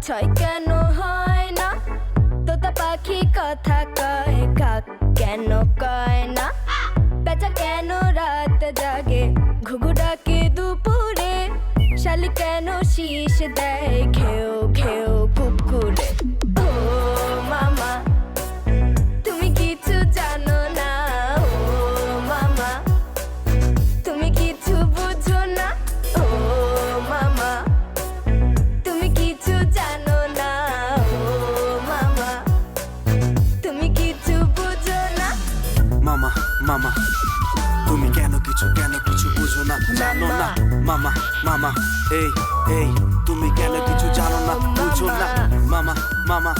ছয় কেন হয় না? তোতা পাখি কথা কয়, কাক কেন কয় না? পেঁচা কেন রাত জাগে, ঘুঘু ডাকে দুপুরে? শালি কেন শীষ দেয় ঘেউ ঘেউ কুকুরে? ও মামা তুমি কিছু জানো না, ও মামা তুমি কিছু বুঝো না, ও মামা তুমি কিছু জানো না, ও মামা তুমি কিছু বুঝো না। মামা মামা তুমি কেন কিছু বুঝো না, জানো না? মামা মামা এই এই তুমি কেন কিছু জানো না, বুঝো না? মামা মামা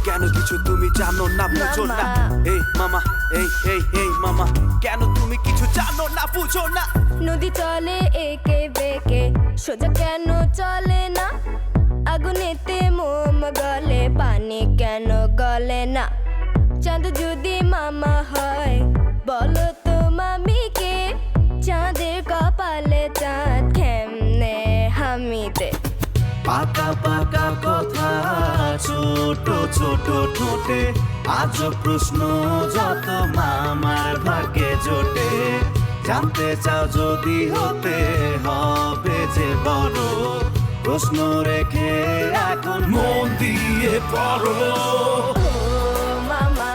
কেন কিছু তুমি জানো না, বুঝো না? এই মামা এই এই এই মামা কেন তুমি কিছু জানো না, বুঝো না? নদী চলে একে বেঁকে, সোজা কেন চলে না? আগুনেতে মোম গলে, পানি কেন গলে না? চাঁদ যদি মামা হয় বলো তো মামিকে, চাঁদের কপালে চাঁদ কেমনে হামিদে? পাকা পাকা কথা ছোট ছোট ঠোঁটে, আজ প্রশ্ন যত মামার ভাগ্যে জোটে। জানতে চাও যদি হতে হবে যে বড়, প্রশ্ন রেখে এখন মন দিয়ে পড়ো। ও মামা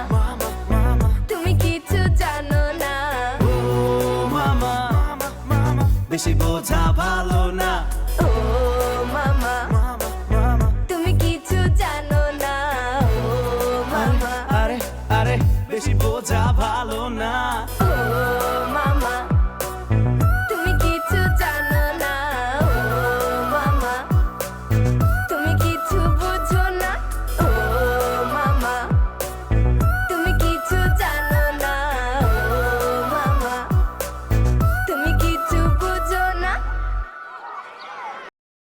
তুমি কিছু জানো না, ও মামা বেশি বোঝা ভালো না। ও মামা তুমি কিছু জানো না, ও মামা আরে আরে বেশি বোঝা ভালো না। ও মামা